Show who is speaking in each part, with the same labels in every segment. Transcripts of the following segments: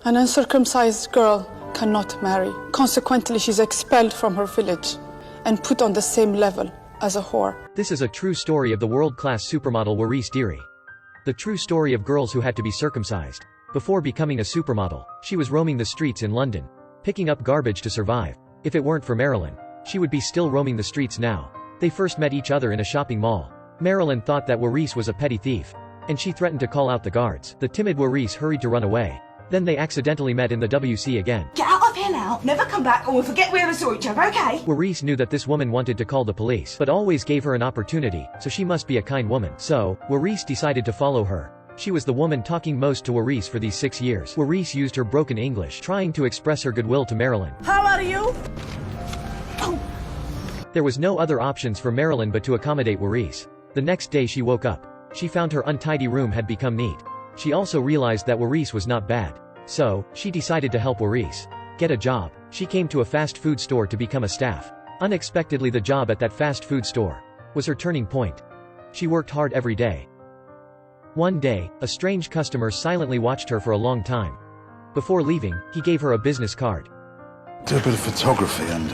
Speaker 1: An uncircumcised girl cannot marry. Consequently, she's expelled from her village and put on the same level as a whore.
Speaker 2: This is a true story of the world-class supermodel Waris Dirie. The true story of girls who had to be circumcised. Before becoming a supermodel, she was roaming the streets in London, picking up garbage to survive. If it weren't for Marilyn, she would be still roaming the streets now. They first met each other in a shopping mall. Marilyn thought that Waris was a petty thief, and she threatened to call out the guards. The timid Waris hurried to run away. Then they accidentally met in the WC again.
Speaker 3: Get out of here now, never come back, or we'll forget we ever saw each other, okay?
Speaker 2: Waris knew that this woman wanted to call the police, but always gave her an opportunity, so she must be a kind woman. So, Waris decided to follow her. She was the woman talking most to Waris for these 6 years. Waris used her broken English, trying to express her goodwill to Marilyn.
Speaker 3: How are you? Oh.
Speaker 2: There was no other options for Marilyn but to accommodate Waris. The next day she woke up. She found her untidy room had become neat. She also realized that Waris was not bad. So, she decided to help Waris get a job. She came to a fast food store to become a staff. Unexpectedly, the job at that fast food store was her turning point. She worked hard every day. One day, a strange customer silently watched her for a long time. Before leaving, he gave her a business card.
Speaker 4: Do a bit of photography and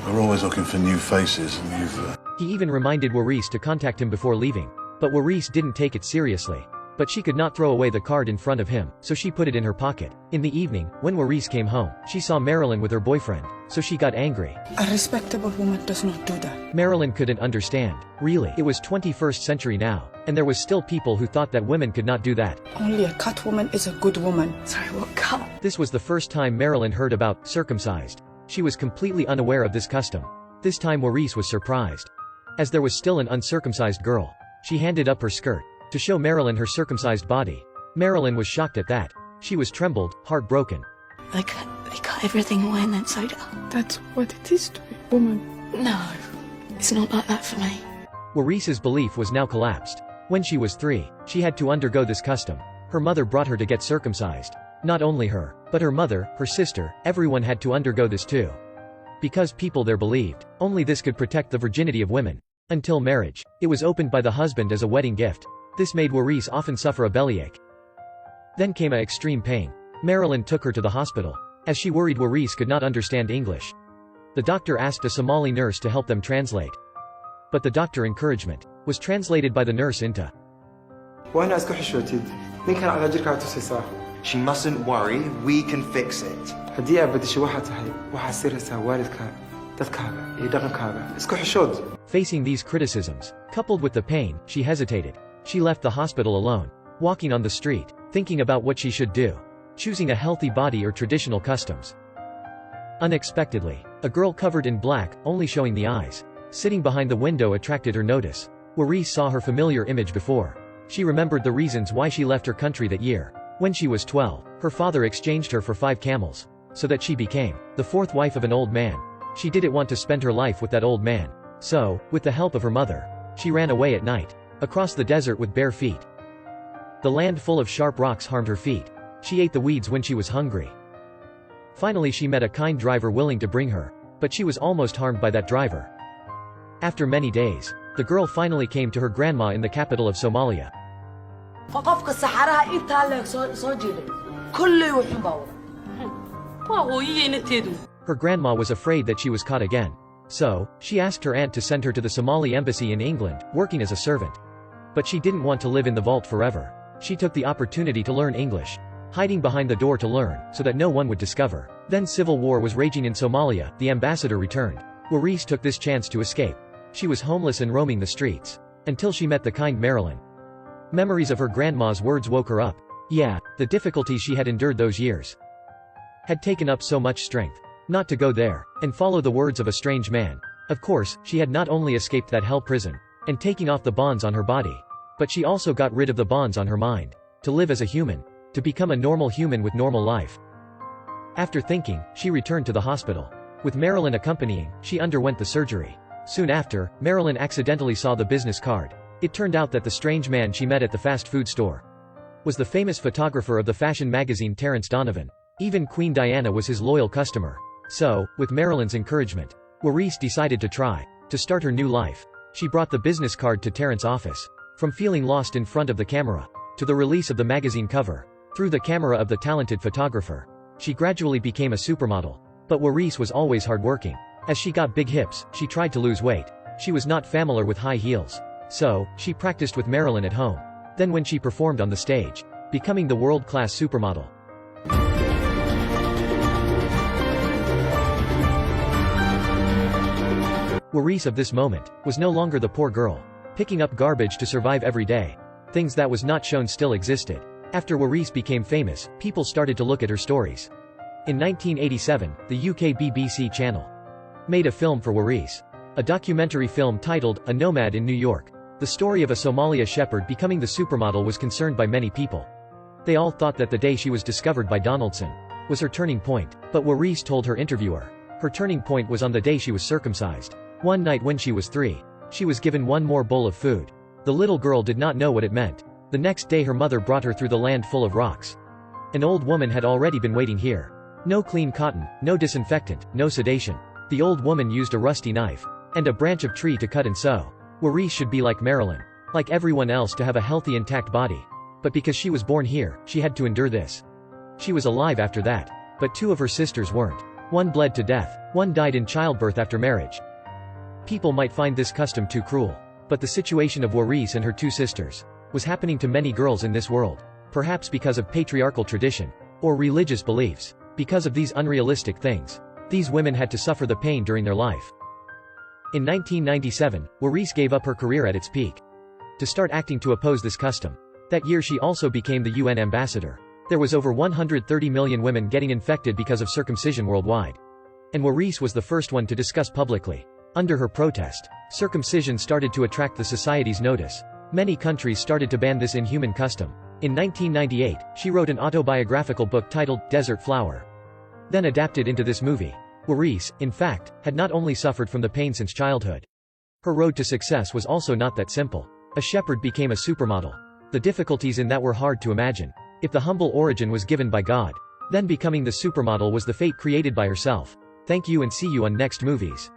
Speaker 4: we're always looking for new faces and you've...
Speaker 2: He even reminded Waris to contact him before leaving. But Waris didn't take it seriously. But she could not throw away the card in front of him, so she put it in her pocket. In the evening, when Waris came home, she saw Marilyn with her boyfriend, so she got angry.
Speaker 1: A respectable woman does not do that.
Speaker 2: Marilyn couldn't understand. Really, it was 21st century now, and there was still people who thought that women could not do that.
Speaker 1: Only a cut woman is a good woman.
Speaker 3: Sorry, what cut?
Speaker 2: This was the first time Marilyn heard about circumcised. She was completely unaware of this custom. This time Waris was surprised, as there was still an uncircumcised girl. She handed up her skirt to show Marilyn her circumcised body. Marilyn was shocked at that. She was trembled, heartbroken.
Speaker 3: They cut everything away and then sewed it up.
Speaker 1: That's what it is to be a woman.
Speaker 3: No, it's not like that for me.
Speaker 2: Waris's belief was now collapsed. When she was 3, she had to undergo this custom. Her mother brought her to get circumcised. Not only her, but her mother, her sister, everyone had to undergo this too. Because people there believed only this could protect the virginity of women. Until marriage, it was opened by the husband as a wedding gift. This made Waris often suffer a bellyache. Then came a extreme pain. Marilyn took her to the hospital, as she worried Waris could not understand English. The doctor asked a Somali nurse to help them translate. But the doctor's encouragement was translated by the nurse into,
Speaker 5: She mustn't worry, we can fix it.
Speaker 2: Facing these criticisms, coupled with the pain, she hesitated. She left the hospital alone, walking on the street, thinking about what she should do, choosing a healthy body or traditional customs. Unexpectedly, a girl covered in black, only showing the eyes, sitting behind the window attracted her notice. Waris saw her familiar image before. She remembered the reasons why she left her country that year. When she was 12, her father exchanged her for 5 camels, so that she became the 4th wife of an old man. She didn't want to spend her life with that old man. So, with the help of her mother, she ran away at night, across the desert with bare feet. The land full of sharp rocks harmed her feet. She ate the weeds when she was hungry. Finally she met a kind driver willing to bring her, but she was almost harmed by that driver. After many days, the girl finally came to her grandma in the capital of Somalia. Her grandma was afraid that she was caught again. So, she asked her aunt to send her to the Somali embassy in England, working as a servant. But she didn't want to live in the vault forever. She took the opportunity to learn English, hiding behind the door to learn, so that no one would discover. Then civil war was raging in Somalia, the ambassador returned. Waris took this chance to escape. She was homeless and roaming the streets, until she met the kind Marilyn. Memories of her grandma's words woke her up. Yeah, the difficulties she had endured those years had taken up so much strength not to go there and follow the words of a strange man. Of course, she had not only escaped that hell prison and taking off the bonds on her body, but she also got rid of the bonds on her mind. To live as a human, to become a normal human with normal life. After thinking, she returned to the hospital. With Marilyn accompanying, she underwent the surgery. Soon after, Marilyn accidentally saw the business card. It turned out that the strange man she met at the fast food store was the famous photographer of the fashion magazine Terence Donovan. Even Queen Diana was his loyal customer. So, with Marilyn's encouragement, Waris decided to try to start her new life. She brought the business card to Terrence's office. From feeling lost in front of the camera to the release of the magazine cover, through the camera of the talented photographer. She gradually became a supermodel. But Waris was always hardworking. As she got big hips, she tried to lose weight. She was not familiar with high heels. So, she practiced with Marilyn at home. Then when she performed on the stage, becoming the world-class supermodel. Waris of this moment was no longer the poor girl, picking up garbage to survive every day. Things that was not shown still existed. After Waris became famous, people started to look at her stories. In 1987, the UK BBC channel made a film for Waris. A documentary film titled, A Nomad in New York. The story of a Somalia shepherd becoming the supermodel was concerned by many people. They all thought that the day she was discovered by Donaldson was her turning point, but Waris told her interviewer, her turning point was on the day she was circumcised. One night when she was 3, she was given one more bowl of food. The little girl did not know what it meant. The next day her mother brought her through the land full of rocks. An old woman had already been waiting here. No clean cotton, no disinfectant, no sedation. The old woman used a rusty knife and a branch of tree to cut and sew. Waris should be like Marilyn, like everyone else, to have a healthy intact body. But because she was born here, she had to endure this. She was alive after that. But 2 of her sisters weren't. One bled to death, one died in childbirth after marriage. People might find this custom too cruel. But the situation of Waris and her 2 sisters was happening to many girls in this world. Perhaps because of patriarchal tradition or religious beliefs. Because of these unrealistic things, these women had to suffer the pain during their life. In 1997, Waris gave up her career at its peak to start acting to oppose this custom. That year she also became the UN ambassador. There was over 130 million women getting infected because of circumcision worldwide. And Waris was the first one to discuss publicly. Under her protest, circumcision started to attract the society's notice. Many countries started to ban this inhuman custom. In 1998, she wrote an autobiographical book titled, Desert Flower. Then adapted into this movie. Waris, in fact, had not only suffered from the pain since childhood. Her road to success was also not that simple. A shepherd became a supermodel. The difficulties in that were hard to imagine. If the humble origin was given by God, then becoming the supermodel was the fate created by herself. Thank you and see you on next movies.